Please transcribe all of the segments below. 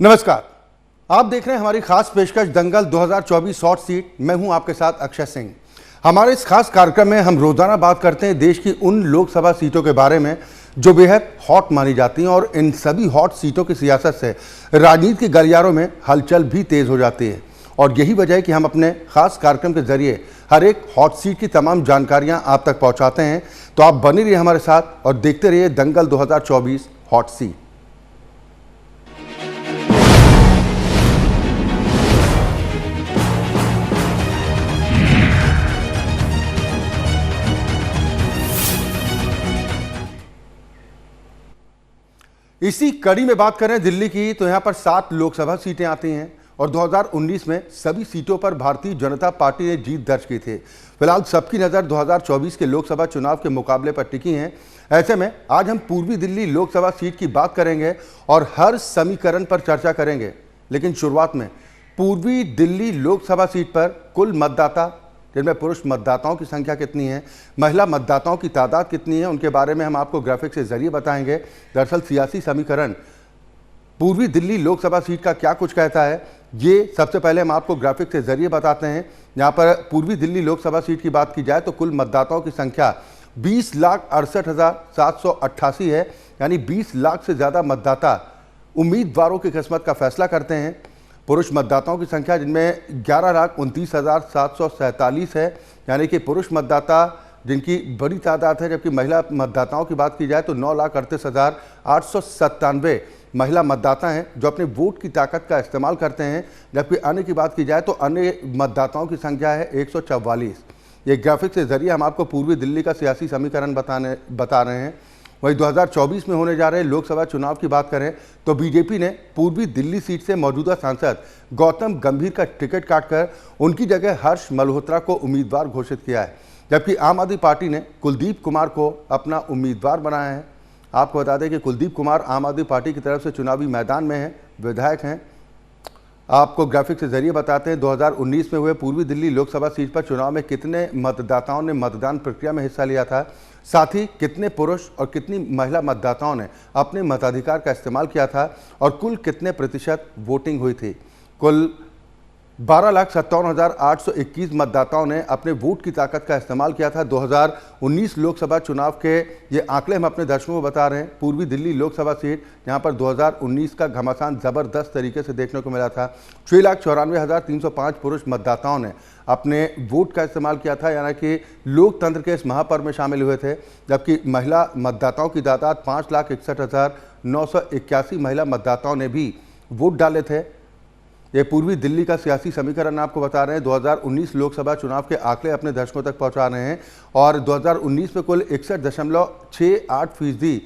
नमस्कार, आप देख रहे हैं हमारी खास पेशकश दंगल 2024 हॉट सीट। मैं हूं आपके साथ अक्षय सिंह। हमारे इस खास कार्यक्रम में हम रोजाना बात करते हैं देश की उन लोकसभा सीटों के बारे में जो बेहद हॉट मानी जाती हैं, और इन सभी हॉट सीटों की सियासत से राजनीति के गलियारों में हलचल भी तेज हो जाती है। और यही वजह है कि हम अपने खास कार्यक्रम के जरिए हर एक हॉट सीट की तमाम जानकारियां आप तक पहुंचाते हैं। तो आप बने रहिए हमारे साथ और देखते रहिए दंगल 2024 हॉट सीट। इसी कड़ी में बात करें दिल्ली की, तो यहां पर 7 लोकसभा सीटें आती हैं और 2019 में सभी सीटों पर भारतीय जनता पार्टी ने जीत दर्ज की थी। फिलहाल सबकी नज़र 2024 के लोकसभा चुनाव के मुकाबले पर टिकी हैं। ऐसे में आज हम पूर्वी दिल्ली लोकसभा सीट की बात करेंगे और हर समीकरण पर चर्चा करेंगे। लेकिन शुरुआत में पूर्वी दिल्ली लोकसभा सीट पर कुल मतदाता, जिनमें पुरुष मतदाताओं की संख्या कितनी है, महिला मतदाताओं की तादाद कितनी है, उनके बारे में हम आपको ग्राफिक के जरिए बताएंगे। दरअसल सियासी समीकरण पूर्वी दिल्ली लोकसभा सीट का क्या कुछ कहता है, ये सबसे पहले हम आपको ग्राफिक के जरिए बताते हैं। यहाँ पर पूर्वी दिल्ली लोकसभा सीट की बात की जाए तो कुल मतदाताओं की संख्या 20,68,788 है। यानी 20 लाख से ज़्यादा मतदाता उम्मीदवारों की किस्मत का फैसला करते हैं। पुरुष मतदाताओं की संख्या जिनमें 11,29,747 है, यानी कि पुरुष मतदाता जिनकी बड़ी तादाद है, जबकि महिला मतदाताओं की बात की जाए तो 9,38,897 महिला मतदाता हैं जो अपने वोट की ताकत का इस्तेमाल करते हैं। जबकि अन्य की बात की जाए तो अन्य मतदाताओं की संख्या है 144। ये ग्राफिक के जरिए हम आपको पूर्वी दिल्ली का सियासी समीकरण बता रहे हैं। वहीं 2024 में होने जा रहे लोकसभा चुनाव की बात करें तो बीजेपी ने पूर्वी दिल्ली सीट से मौजूदा सांसद गौतम गंभीर का टिकट काटकर उनकी जगह हर्ष मल्होत्रा को उम्मीदवार घोषित किया है। जबकि आम आदमी पार्टी ने कुलदीप कुमार को अपना उम्मीदवार बनाया है। आपको बता दें कि कुलदीप कुमार आम आदमी पार्टी की तरफ से चुनावी मैदान में हैं, विधायक हैं। आपको ग्राफिक के जरिए बताते हैं 2019 में हुए पूर्वी दिल्ली लोकसभा सीट पर चुनाव में कितने मतदाताओं ने मतदान प्रक्रिया में हिस्सा लिया था, साथ ही कितने पुरुष और कितनी महिला मतदाताओं ने अपने मताधिकार का इस्तेमाल किया था और कुल कितने प्रतिशत वोटिंग हुई थी। कुल 12,57,821 मतदाताओं ने अपने वोट की ताकत का इस्तेमाल किया था। 2019 लोकसभा चुनाव के ये आंकड़े हम अपने दर्शकों को बता रहे हैं। पूर्वी दिल्ली लोकसभा सीट जहां पर 2019 का घमासान ज़बरदस्त तरीके से देखने को मिला था। 6,94,305 पुरुष मतदाताओं ने अपने वोट का इस्तेमाल किया था, यानी कि लोकतंत्र के इस महापर्व में शामिल हुए थे। जबकि महिला मतदाताओं की तादाद 5,61,981 महिला मतदाताओं ने भी वोट डाले थे। ये पूर्वी दिल्ली का सियासी समीकरण आपको बता रहे हैं। 2019 लोकसभा चुनाव के आंकड़े अपने दर्शकों तक पहुंचा रहे हैं और 2019 में कुल 61.68%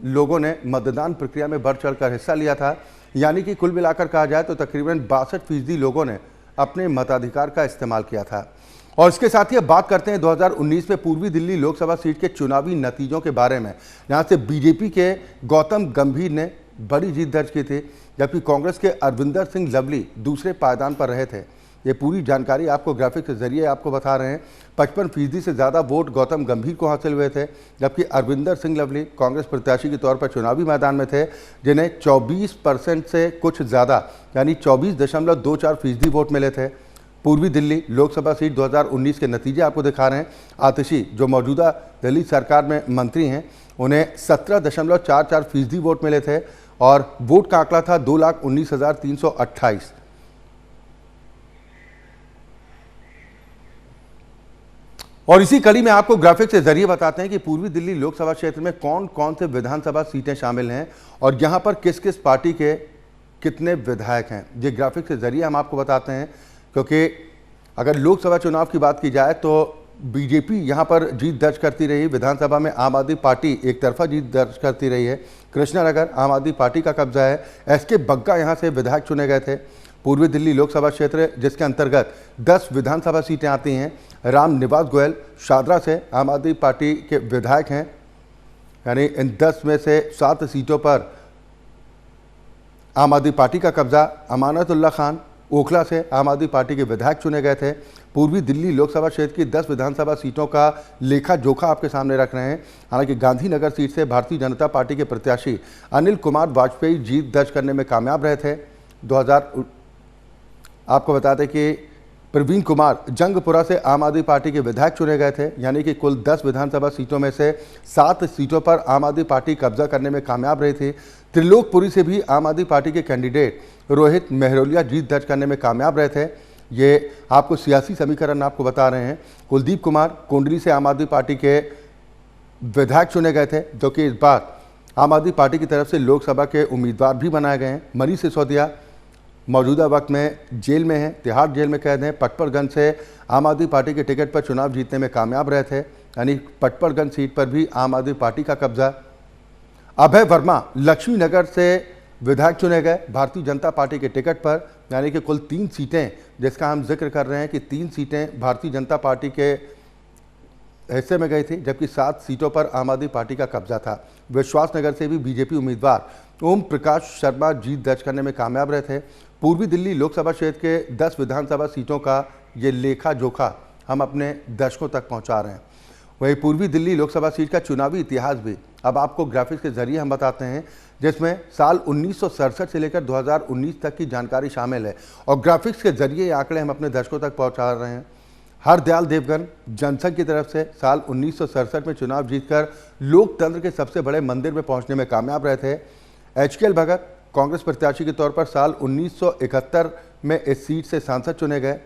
लोगों ने मतदान प्रक्रिया में बढ़ चढ़कर हिस्सा लिया था। यानी कि कुल मिलाकर कहा जाए तो तकरीबन 62% लोगों ने अपने मताधिकार का इस्तेमाल किया था। और इसके साथ ही अब बात करते हैं 2019 में पूर्वी दिल्ली लोकसभा सीट के चुनावी नतीजों के बारे में। यहाँ से बीजेपी के गौतम गंभीर ने बड़ी जीत दर्ज की थी, जबकि कांग्रेस के अरविंदर सिंह लवली दूसरे पायदान पर रहे थे। ये पूरी जानकारी आपको ग्राफिक के जरिए आपको बता रहे हैं। 55% से ज़्यादा वोट गौतम गंभीर को हासिल हुए थे, जबकि अरविंदर सिंह लवली कांग्रेस प्रत्याशी के तौर पर चुनावी मैदान में थे, जिन्हें 24% से कुछ ज़्यादा यानी 24.24% वोट मिले थे। पूर्वी दिल्ली लोकसभा सीट 2019 के नतीजे आपको दिखा रहे हैं। आतिशी जो मौजूदा दिल्ली सरकार में मंत्री हैं, उन्हें 17.44% वोट मिले थे और वोट का आंकड़ा था 2,19,328। और इसी कड़ी में आपको ग्राफिक के जरिए बताते हैं कि पूर्वी दिल्ली लोकसभा क्षेत्र में कौन कौन से विधानसभा सीटें शामिल हैं और यहां पर किस किस पार्टी के कितने विधायक हैं। ये ग्राफिक के जरिए हम आपको बताते हैं, क्योंकि अगर लोकसभा चुनाव की बात की जाए तो बीजेपी यहां पर जीत दर्ज करती रही। विधानसभा में आम आदमी पार्टी एक तरफा जीत दर्ज करती रही है। कृष्णानगर आम आदमी पार्टी का कब्जा है। एसके बग्गा यहां से विधायक चुने गए थे। पूर्वी दिल्ली लोकसभा क्षेत्र जिसके अंतर्गत 10 विधानसभा सीटें आती हैं। राम निवास गोयल शादरा से आम आदमी पार्टी के विधायक हैं, यानी इन 10 में से 7 सीटों पर आम आदमी पार्टी का कब्जा। अमानतुल्लाह खान ओखला से आम आदमी पार्टी के विधायक चुने गए थे। पूर्वी दिल्ली लोकसभा क्षेत्र की 10 विधानसभा सीटों का लेखा जोखा आपके सामने रख रहे हैं। हालांकि गांधीनगर सीट से भारतीय जनता पार्टी के प्रत्याशी अनिल कुमार वाजपेयी जीत दर्ज करने में कामयाब रहे थे। 2000 आपको बता दें कि प्रवीण कुमार जंगपुरा से आम आदमी पार्टी के विधायक चुने गए थे, यानी कि कुल 10 विधानसभा सीटों में से 7 सीटों पर आम आदमी पार्टी कब्जा करने में कामयाब रही थी। त्रिलोकपुरी से भी आम आदमी पार्टी के कैंडिडेट रोहित मेहरोलिया जीत दर्ज करने में कामयाब रहे थे। ये आपको सियासी समीकरण आपको बता रहे हैं। कुलदीप कुमार कुंडली से आम आदमी पार्टी के विधायक चुने गए थे, जो कि इस बार आम आदमी पार्टी की तरफ से लोकसभा के उम्मीदवार भी बनाए गए हैं। मनीष सिसोदिया मौजूदा वक्त में जेल में हैं, तिहाड़ जेल में कैद हैं। पटपरगंज से आम आदमी पार्टी के टिकट पर चुनाव जीतने में कामयाब रहे थे, यानी पटपरगंज सीट पर भी आम आदमी पार्टी का कब्जा। अभय वर्मा लक्ष्मीनगर से विधायक चुने गए भारतीय जनता पार्टी के टिकट पर, यानी कि कुल 3 सीटें जिसका हम जिक्र कर रहे हैं कि 3 सीटें भारतीय जनता पार्टी के हिस्से में गई थी, जबकि 7 सीटों पर आम आदमी पार्टी का कब्जा था। विश्वासनगर से भी बीजेपी उम्मीदवार ओम प्रकाश शर्मा जीत दर्ज करने में कामयाब रहे थे। पूर्वी दिल्ली लोकसभा क्षेत्र के 10 विधानसभा सीटों का ये लेखा जोखा हम अपने दर्शकों तक पहुंचा रहे हैं। वहीं पूर्वी दिल्ली लोकसभा सीट का चुनावी इतिहास भी अब आपको ग्राफिक्स के जरिए हम बताते हैं, जिसमें साल 1967 से लेकर 2019 तक की जानकारी शामिल है और ग्राफिक्स के जरिए ये आंकड़े हम अपने दर्शकों तक पहुंचा रहे हैं। हरदयाल देवगन जनसंघ की तरफ से साल 1967 में चुनाव जीतकर लोकतंत्र के सबसे बड़े मंदिर में पहुंचने में कामयाब रहे थे। HKL भगत कांग्रेस प्रत्याशी के तौर पर साल 1971 में इस सीट से सांसद चुने गए।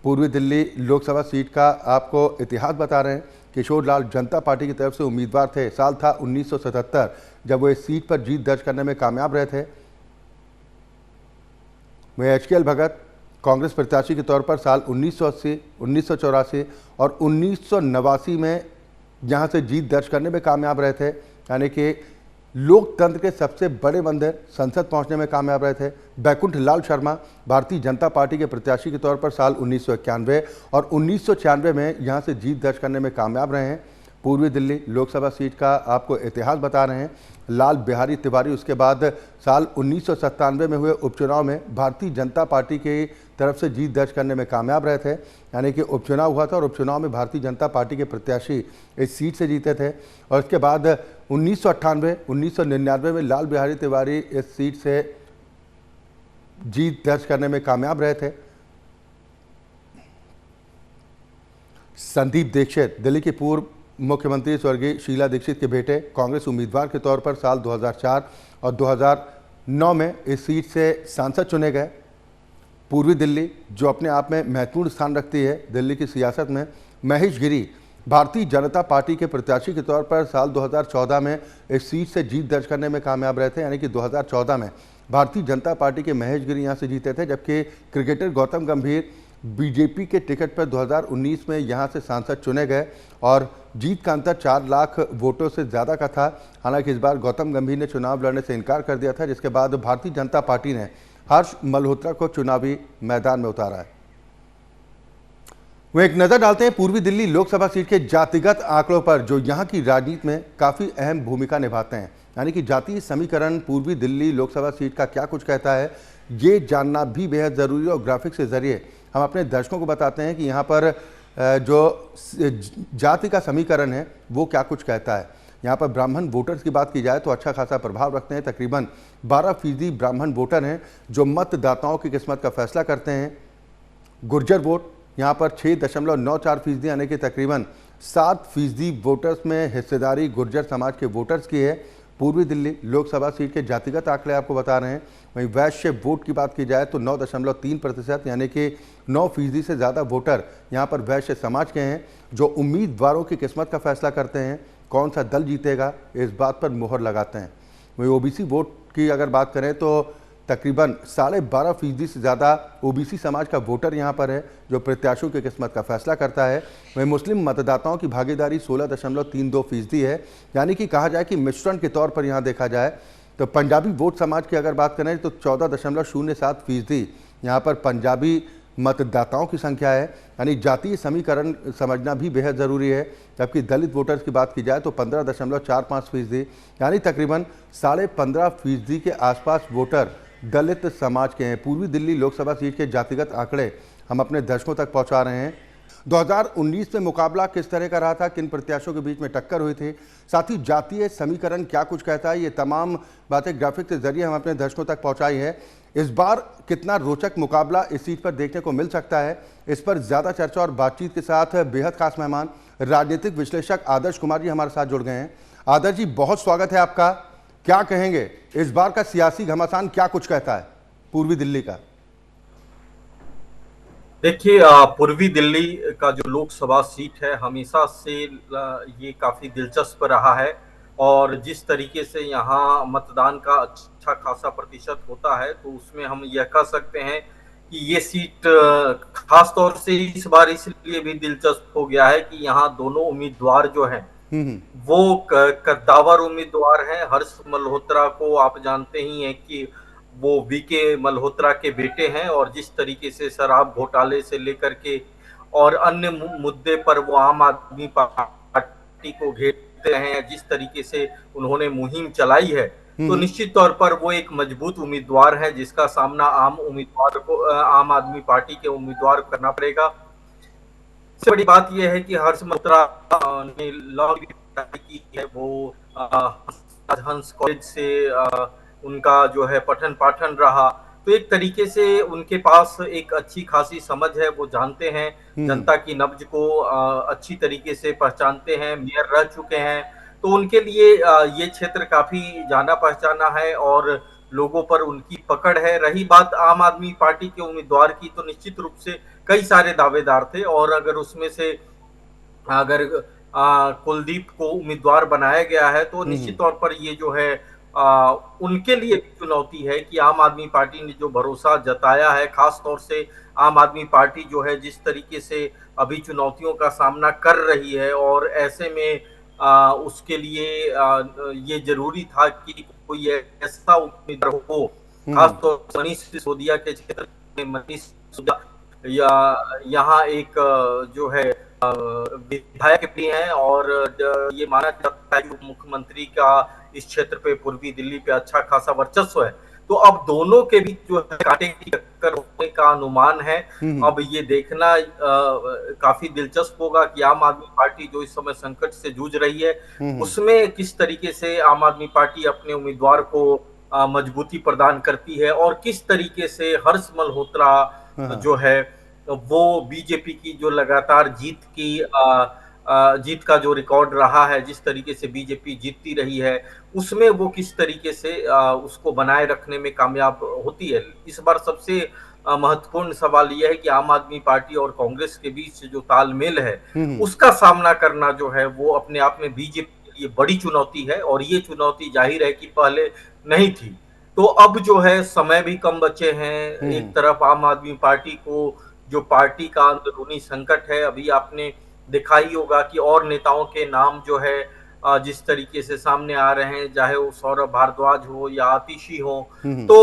पूर्वी दिल्ली लोकसभा सीट का आपको इतिहास बता रहे हैं। किशोर लाल जनता पार्टी की तरफ से उम्मीदवार थे। साल था 1977 जब वो इस सीट पर जीत दर्ज करने में कामयाब रहे थे। वहीं HKL भगत कांग्रेस प्रत्याशी के तौर पर साल 1980, 1984 और 1989 में यहाँ से जीत दर्ज करने में कामयाब रहे थे, यानी कि लोकतंत्र के सबसे बड़े मंदिर संसद पहुंचने में कामयाब रहे थे। बैकुंठ लाल शर्मा भारतीय जनता पार्टी के प्रत्याशी के तौर पर साल 1991 और 1996 में यहां से जीत दर्ज करने में कामयाब रहे हैं। पूर्वी दिल्ली लोकसभा सीट का आपको इतिहास बता रहे हैं। लाल बिहारी तिवारी उसके बाद साल 1997 में हुए उपचुनाव में भारतीय जनता पार्टी की तरफ से जीत दर्ज करने में कामयाब रहे थे, यानी कि उपचुनाव हुआ था और उपचुनाव में भारतीय जनता पार्टी के प्रत्याशी इस सीट से जीते थे। और इसके बाद 1998, 1999 में लाल बिहारी तिवारी इस सीट से जीत दर्ज करने में कामयाब रहे थे। संदीप दीक्षित दिल्ली के पूर्व मुख्यमंत्री स्वर्गीय शीला दीक्षित के बेटे कांग्रेस उम्मीदवार के तौर पर साल 2004 और 2009 में इस सीट से सांसद चुने गए। पूर्वी दिल्ली जो अपने आप में महत्वपूर्ण स्थान रखती है दिल्ली की सियासत में, महेश गिरी भारतीय जनता पार्टी के प्रत्याशी के तौर पर साल 2014 में इस सीट से जीत दर्ज करने में कामयाब रहे थे, यानी कि 2014 में भारतीय जनता पार्टी के महेश गिरी यहाँ से जीते थे, जबकि क्रिकेटर गौतम गंभीर बीजेपी के टिकट पर 2019 में यहाँ से सांसद चुने गए और जीत का अंतर 4 लाख वोटों से ज़्यादा का था। हालांकि इस बार गौतम गंभीर ने चुनाव लड़ने से इनकार कर दिया था, जिसके बाद भारतीय जनता पार्टी ने हर्ष मल्होत्रा को चुनावी मैदान में उतारा है। वो एक नज़र डालते हैं पूर्वी दिल्ली लोकसभा सीट के जातिगत आंकड़ों पर, जो यहाँ की राजनीति में काफ़ी अहम भूमिका निभाते हैं। यानी कि जातीय समीकरण पूर्वी दिल्ली लोकसभा सीट का क्या कुछ कहता है, ये जानना भी बेहद ज़रूरी है और ग्राफिक्स के जरिए हम अपने दर्शकों को बताते हैं कि यहाँ पर जो जाति का समीकरण है वो क्या कुछ कहता है। यहाँ पर ब्राह्मण वोटर्स की बात की जाए तो अच्छा खासा प्रभाव रखते हैं। तकरीबन 12% ब्राह्मण वोटर हैं जो मतदाताओं की किस्मत का फैसला करते हैं। गुर्जर वोट यहाँ पर 6.94% यानी कि तकरीबन 7% वोटर्स में हिस्सेदारी गुर्जर समाज के वोटर्स की है। पूर्वी दिल्ली लोकसभा सीट के जातिगत आंकड़े आपको बता रहे हैं। वहीं वैश्य वोट की बात की जाए तो 9.3% यानी कि 9% से ज़्यादा वोटर यहाँ पर वैश्य समाज के हैं, जो उम्मीदवारों की किस्मत का फैसला करते हैं, कौन सा दल जीतेगा इस बात पर मुहर लगाते हैं। वहीं ओबीसी वोट की अगर बात करें तो तकरीबन 12.5% से ज़्यादा ओबीसी समाज का वोटर यहाँ पर है, जो प्रत्याशियों की किस्मत का फैसला करता है। वहीं मुस्लिम मतदाताओं की भागीदारी 16.32% है, यानी कि कहा जाए कि मिश्रण के तौर पर यहाँ देखा जाए तो पंजाबी वोट समाज की अगर बात करें तो 14.07% यहाँ पर पंजाबी मतदाताओं की संख्या है। यानी जातीय समीकरण समझना भी बेहद ज़रूरी है। जबकि दलित वोटर्स की बात की जाए तो 15.45%, यानी तकरीबन 15.5% के आसपास वोटर दलित समाज के हैं। पूर्वी दिल्ली लोकसभा सीट के जातिगत आंकड़े हम अपने दर्शकों तक पहुंचा रहे हैं। 2019 में मुकाबला किस तरह का रहा था, किन प्रत्याशियों के बीच में टक्कर हुई थी, साथ ही जातीय समीकरण क्या कुछ कहता है, ये तमाम बातें ग्राफिक के जरिए हम अपने दर्शकों तक पहुंचाई है। इस बार कितना रोचक मुकाबला इस सीट पर देखने को मिल सकता है, इस पर ज़्यादा चर्चा और बातचीत के साथ बेहद खास मेहमान राजनीतिक विश्लेषक आदर्श कुमार जी हमारे साथ जुड़ गए हैं। आदर्श जी, बहुत स्वागत है आपका। क्या कहेंगे, इस बार का सियासी घमासान क्या कुछ कहता है पूर्वी दिल्ली का? देखिए, पूर्वी दिल्ली का जो लोकसभा सीट है हमेशा से ये काफी दिलचस्प रहा है और जिस तरीके से यहाँ मतदान का अच्छा खासा प्रतिशत होता है तो उसमें हम यह कह सकते हैं कि ये सीट खास तौर से इस बार इसलिए भी दिलचस्प हो गया है कि यहाँ दोनों उम्मीदवार जो हैं वो कद्दावर उम्मीदवार हैं। हर्ष मल्होत्रा को आप जानते ही हैं कि वो वीके मल्होत्रा के बेटे हैं और जिस तरीके से शराब घोटाले से लेकर के और अन्य मुद्दे पर वो आम आदमी पार्टी को घेरते हैं, जिस तरीके से उन्होंने मुहिम चलाई है, तो निश्चित तौर पर वो एक मजबूत उम्मीदवार है जिसका सामना आम आदमी पार्टी के उम्मीदवार को करना पड़ेगा। सबसे बड़ी बात यह है कि हर्ष मल्होत्रा ने लॉ की है, वो हंस कॉलेज से उनका जो है पठन पाठन रहा, तो एक तरीके से उनके पास एक अच्छी खासी समझ है। वो जानते हैं जनता की नब्ज को, अच्छी तरीके से पहचानते हैं, मेयर रह चुके हैं, तो उनके लिए ये क्षेत्र काफी जाना पहचाना है और लोगों पर उनकी पकड़ है। रही बात आम आदमी पार्टी के उम्मीदवार की, तो निश्चित रूप से कई सारे दावेदार थे और अगर उसमें से अगर कुलदीप को उम्मीदवार बनाया गया है तो निश्चित तौर पर ये जो है उनके लिए चुनौती है कि आम आदमी पार्टी ने जो भरोसा जताया है, खास तौर से आम आदमी पार्टी जो है जिस तरीके से अभी चुनौतियों का सामना कर रही है और ऐसे में उसके लिए ये जरूरी था कि कोई ऐसा उम्मीदवार हो, खास तौर से मनीष सिसोदिया के क्षेत्र में। मनीष सिसोदिया यहाँ एक जो है विधायक भी हैं और ये माना जाता है कि मुख्यमंत्री का इस क्षेत्र पे पूर्वी दिल्ली पे अच्छा खासा वर्चस्व है, तो अब दोनों के बीच जो है कांटे की टक्कर होने का अनुमान है। अब ये देखना काफी दिलचस्प होगा कि आम आदमी पार्टी जो इस समय संकट से जूझ रही है उसमें किस तरीके से आम आदमी पार्टी अपने उम्मीदवार को मजबूती प्रदान करती है और किस तरीके से हर्ष मल्होत्रा जो है वो बीजेपी की जो लगातार जीत का जो रिकॉर्ड रहा है, जिस तरीके से बीजेपी जीतती रही है, उसमें वो किस तरीके से उसको बनाए रखने में कामयाब होती है। इस बार सबसे महत्वपूर्ण सवाल यह है कि आम आदमी पार्टी और कांग्रेस के बीच जो तालमेल है उसका सामना करना जो है वो अपने आप में बीजेपी के लिए बड़ी चुनौती है और ये चुनौती जाहिर है कि पहले नहीं थी। तो अब जो है समय भी कम बचे हैं। एक तरफ आम आदमी पार्टी को जो पार्टी का अंदरूनी संकट है, अभी आपने देखा ही होगा कि और नेताओं के नाम जो है जिस तरीके से सामने आ रहे हैं, चाहे वो सौरभ भारद्वाज हो या आतिशी हो, तो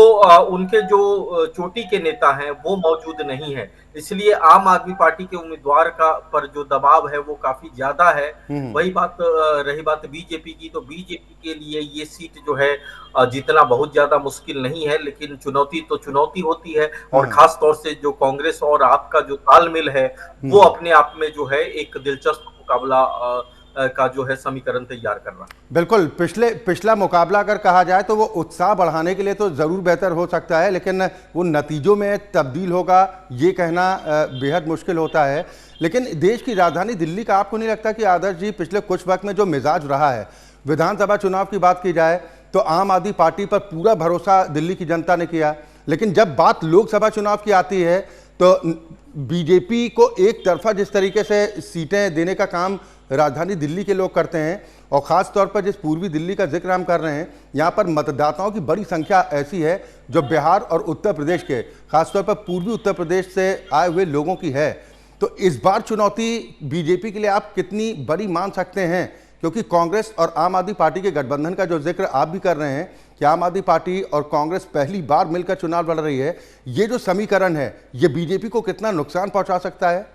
उनके जो चोटी के नेता हैं वो मौजूद नहीं है, इसलिए आम आदमी पार्टी के उम्मीदवार का पर जो दबाव है वो काफी ज्यादा है। वही बात रही बात बीजेपी की, तो बीजेपी के लिए ये सीट जो है जीतना बहुत ज्यादा मुश्किल नहीं है, लेकिन चुनौती तो चुनौती होती है और खास तौर से जो कांग्रेस और आपका जो तालमेल है वो अपने आप में जो है एक दिलचस्प मुकाबला का जो है समीकरण तैयार कर रहा है। बिल्कुल, पिछला मुकाबला अगर कहा जाए तो वो उत्साह बढ़ाने के लिए तो जरूर बेहतर हो सकता है, लेकिन वो नतीजों में तब्दील होगा ये कहना बेहद मुश्किल होता है। लेकिन देश की राजधानी दिल्ली का आपको नहीं लगता कि आदर्श जी पिछले कुछ वक्त में जो मिजाज रहा है, विधानसभा चुनाव की बात की जाए तो आम आदमी पार्टी पर पूरा भरोसा दिल्ली की जनता ने किया, लेकिन जब बात लोकसभा चुनाव की आती है तो बीजेपी को एक तरफा जिस तरीके से सीटें देने का काम राजधानी दिल्ली के लोग करते हैं और ख़ास तौर पर जिस पूर्वी दिल्ली का जिक्र हम कर रहे हैं, यहाँ पर मतदाताओं की बड़ी संख्या ऐसी है जो बिहार और उत्तर प्रदेश के, खासतौर पर पूर्वी उत्तर प्रदेश से आए हुए लोगों की है। तो इस बार चुनौती बीजेपी के लिए आप कितनी बड़ी मान सकते हैं, क्योंकि कांग्रेस और आम आदमी पार्टी के गठबंधन का जो जिक्र आप भी कर रहे हैं कि आम आदमी पार्टी और कांग्रेस पहली बार मिलकर चुनाव लड़ रही है, ये जो समीकरण है ये बीजेपी को कितना नुकसान पहुंचा सकता है?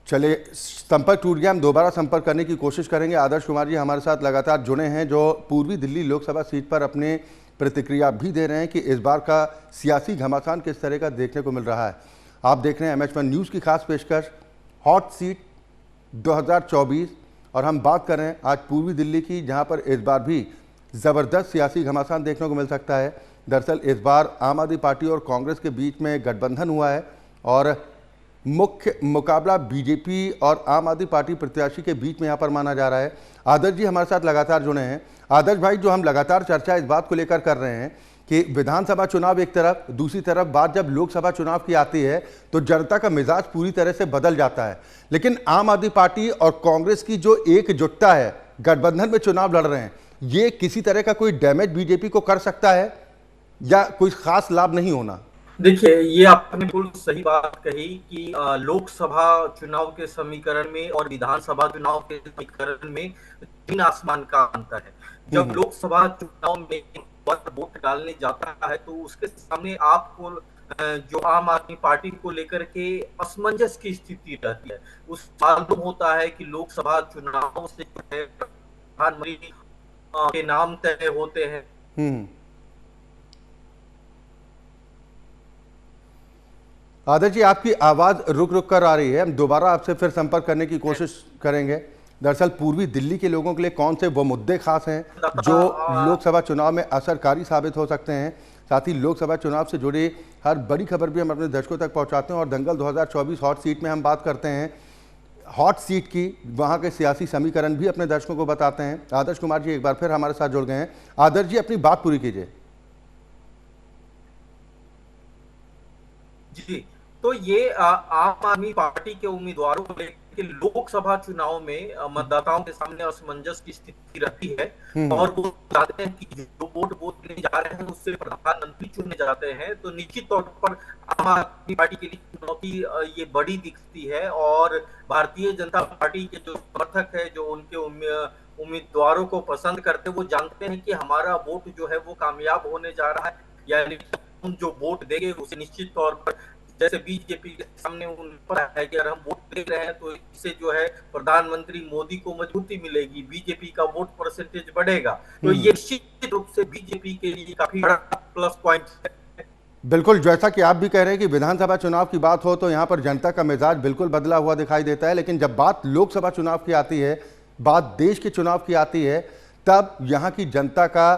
चलिए, संपर्क टूट गया, हम दोबारा संपर्क करने की कोशिश करेंगे। आदर्श कुमार जी हमारे साथ लगातार जुड़े हैं, जो पूर्वी दिल्ली लोकसभा सीट पर अपने प्रतिक्रिया भी दे रहे हैं कि इस बार का सियासी घमासान किस तरह का देखने को मिल रहा है। आप देख रहे हैं MH1 न्यूज़ की खास पेशकश हॉट सीट 2024 और हम बात कर रहे हैं आज पूर्वी दिल्ली की, जहां पर इस बार भी ज़बरदस्त सियासी घमासान देखने को मिल सकता है। दरअसल इस बार आम आदमी पार्टी और कांग्रेस के बीच में गठबंधन हुआ है और मुख्य मुकाबला बीजेपी और आम आदमी पार्टी प्रत्याशी के बीच में यहाँ पर माना जा रहा है। आदर्श जी हमारे साथ लगातार जुड़े हैं। आदर्श भाई, जो हम लगातार चर्चा इस बात को लेकर कर रहे हैं कि विधानसभा चुनाव एक तरफ, दूसरी तरफ बात जब लोकसभा चुनाव की आती है तो जनता का मिजाज पूरी तरह से बदल जाता है। लेकिन आम आदमी पार्टी और कांग्रेस की जो एकजुटता है, गठबंधन में चुनाव लड़ रहे हैं, ये किसी तरह का कोई डैमेज बीजेपी को कर सकता है या कोई खास लाभ नहीं होना? देखिए, ये आपने बिल्कुल सही बात कही कि लोकसभा चुनाव के समीकरण में और विधानसभा चुनाव के समीकरण में तीन आसमान का अंतर है। जब लोकसभा चुनाव में वोट डालने जाता है तो उसके सामने आपको जो आम आदमी पार्टी को लेकर के असमंजस की स्थिति रहती है। उस मालूम होता है कि लोकसभा चुनाव से जो है प्रधानमंत्री के नाम तय होते हैं। आदर्श जी, आपकी आवाज़ रुक रुक कर आ रही है, हम दोबारा आपसे फिर संपर्क करने की कोशिश करेंगे। दरअसल पूर्वी दिल्ली के लोगों के लिए कौन से वो मुद्दे खास हैं जो लोकसभा चुनाव में असरकारी साबित हो सकते हैं? साथ ही लोकसभा चुनाव से जुड़ी हर बड़ी खबर भी हम अपने दर्शकों तक पहुंचाते हैं और दंगल 2024 हॉट सीट में हम बात करते हैं हॉट सीट की, वहाँ के सियासी समीकरण भी अपने दर्शकों को बताते हैं। आदर्श कुमार जी एक बार फिर हमारे साथ जुड़ गए हैं। आदर्श जी, अपनी बात पूरी कीजिए। जी, तो ये आम आदमी पार्टी के उम्मीदवारों को लेकर लोकसभा चुनाव में मतदाताओं के सामने असमंजस की स्थिति रहती है और वो चाहते हैं कि जो वोट देने जा रहे हैं उससे प्रधानमंत्री चुने जाते हैं। तो निश्चित तौर पर आम आदमी पार्टी के लिए चुनौती ये बड़ी दिखती है और भारतीय जनता पार्टी के जो समर्थक है, जो उनके उम्मीदवारों को पसंद करते हैं, वो जानते हैं कि हमारा वोट जो है वो कामयाब होने जा रहा है, यानी हम जो वोट देंगे उसे निश्चित तौर पर, जैसे बीजेपी के सामने उन पर है कि अगर हम वोट दे रहे हैं तो इससे जो है प्रधानमंत्री मोदी को मजबूती मिलेगी, बीजेपी का वोट परसेंटेज बढ़ेगा। तो ये निश्चित रूप से बीजेपी के लिए काफी बड़ा प्लस पॉइंट है। बिल्कुल, जैसा कि आप भी कह रहे हैं कि विधानसभा चुनाव की बात हो तो यहाँ पर जनता का मिजाज बिल्कुल बदला हुआ दिखाई देता है, लेकिन जब बात लोकसभा चुनाव की आती है, बात देश के चुनाव की आती है, तब यहाँ की जनता का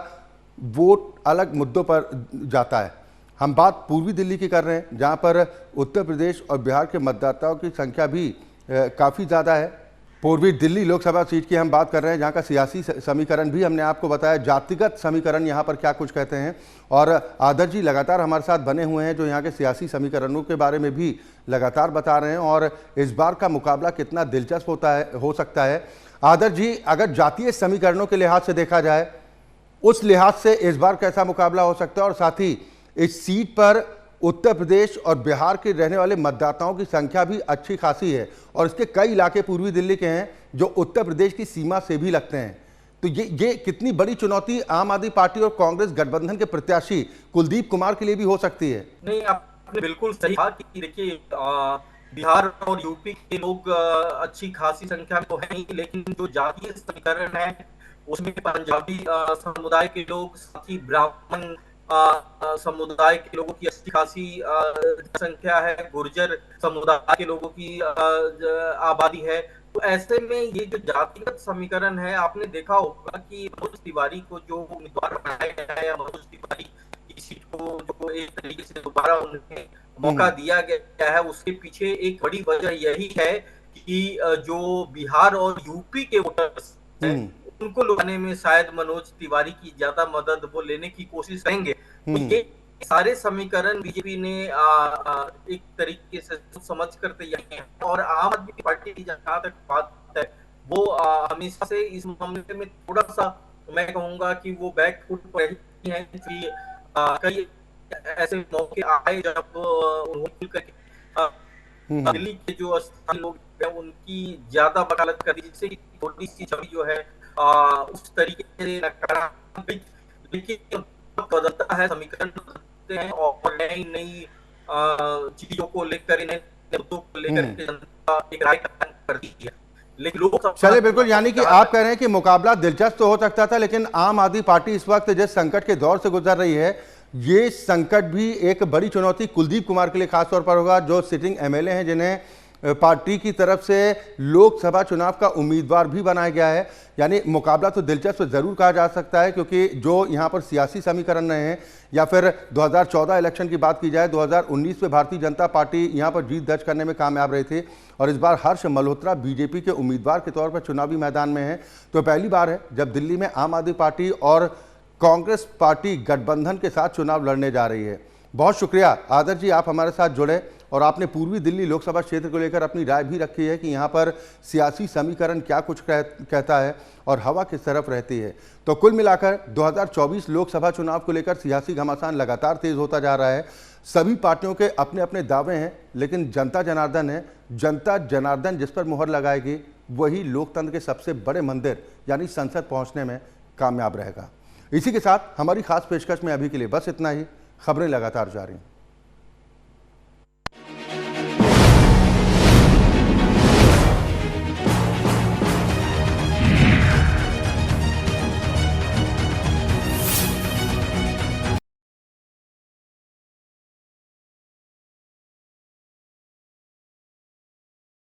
वोट अलग मुद्दों पर जाता है। हम बात पूर्वी दिल्ली की कर रहे हैं, जहां पर उत्तर प्रदेश और बिहार के मतदाताओं की संख्या भी काफ़ी ज़्यादा है। पूर्वी दिल्ली लोकसभा सीट की हम बात कर रहे हैं, जहां का सियासी समीकरण भी हमने आपको बताया, जातिगत समीकरण यहां पर क्या कुछ कहते हैं। और आदर्श जी लगातार हमारे साथ बने हुए हैं, जो यहाँ के सियासी समीकरणों के बारे में भी लगातार बता रहे हैं और इस बार का मुकाबला कितना दिलचस्प हो सकता है। आदर्श जी, अगर जातीय समीकरणों के लिहाज से देखा जाए, उस लिहाज से इस बार कैसा मुकाबला हो सकता है? और साथ ही इस सीट पर उत्तर प्रदेश और बिहार के रहने वाले मतदाताओं की संख्या भी अच्छी खासी है और इसके कई इलाके पूर्वी दिल्ली के हैं जो उत्तर प्रदेश की सीमा से भी लगते हैं। तो ये कितनी बड़ी चुनौती आम आदमी पार्टी और कांग्रेस गठबंधन के प्रत्याशी कुलदीप कुमार के लिए भी हो सकती है? नहीं, आपने बिल्कुल सही कहा कि देखिए, बिहार और यूपी के लोग अच्छी खासी संख्या में तो है ही, लेकिन जो जातीय समीकरण है उसमें पंजाबी समुदाय के लोग, साथ ही ब्राह्मण समुदाय के लोगों की अच्छी खासी संख्या है, गुर्जर समुदाय के लोगों की आबादी है। तो ऐसे में ये जो जातिगत समीकरण है, आपने देखा होगा कि मनोज तिवारी को जो उम्मीदवार बनाया गया है, या मनोज तिवारी की सीट को जो एक तरीके से दोबारा उन्हें मौका दिया गया है, उसके पीछे एक बड़ी वजह यही है कि जो बिहार और यूपी के वोटर्स हैं, उनको लुभाने में शायद मनोज तिवारी की ज्यादा मदद वो लेने की कोशिश करेंगे। तो ये सारे समीकरण बीजेपी ने एक तरीके से समझ कर तैयार किए हैं और आम आदमी पार्टी की जहां तक बात है, वो हमेशा से इस मामले में थोड़ा सा, मैं कहूंगा कि वो बैक फुट पर ही है कि कई ऐसे मौके आए जब उन्होंने दिल्ली के जो स्थानीय लोग हैं उनकी ज्यादा वकालत कर दी, जिससे थोड़ी सी छवि जो है उस तरीके से नकारात्मक, लेकिन बदलता है, समीकरण बदलते हैं और नई चीजों को लेकर, इन्हें मुद्दों को लेकर जनता एक राय करती है। लेकिन लोग चलिए, बिल्कुल, यानी कि आप कह रहे हैं कि मुकाबला दिलचस्प तो हो सकता था, लेकिन आम आदमी पार्टी इस वक्त जिस संकट के दौर से गुजर रही है, ये संकट भी एक बड़ी चुनौती कुलदीप कुमार के लिए खासतौर पर होगा, जो सिटिंग एमएलए हैं, जिन्हें पार्टी की तरफ से लोकसभा चुनाव का उम्मीदवार भी बनाया गया है। यानी मुकाबला तो दिलचस्प जरूर कहा जा सकता है, क्योंकि जो यहाँ पर सियासी समीकरण रहे हैं, या फिर 2014 इलेक्शन की बात की जाए, 2019 में भारतीय जनता पार्टी यहाँ पर जीत दर्ज करने में कामयाब रही थी और इस बार हर्ष मल्होत्रा बीजेपी के उम्मीदवार के तौर पर चुनावी मैदान में है। तो पहली बार है जब दिल्ली में आम आदमी पार्टी और कांग्रेस पार्टी गठबंधन के साथ चुनाव लड़ने जा रही है। बहुत शुक्रिया आदर्श जी, आप हमारे साथ जुड़े और आपने पूर्वी दिल्ली लोकसभा क्षेत्र को लेकर अपनी राय भी रखी है कि यहाँ पर सियासी समीकरण क्या कुछ कहता है और हवा किस तरफ रहती है। तो कुल मिलाकर 2024 लोकसभा चुनाव को लेकर सियासी घमासान लगातार तेज होता जा रहा है। सभी पार्टियों के अपने अपने दावे हैं, लेकिन जनता जनार्दन है। जनता जनार्दन जिस पर मुहर लगाएगी वही लोकतंत्र के सबसे बड़े मंदिर यानी संसद पहुंचने में कामयाब रहेगा। इसी के साथ हमारी खास पेशकश में अभी के लिए बस इतना ही। खबरें लगातार जारी।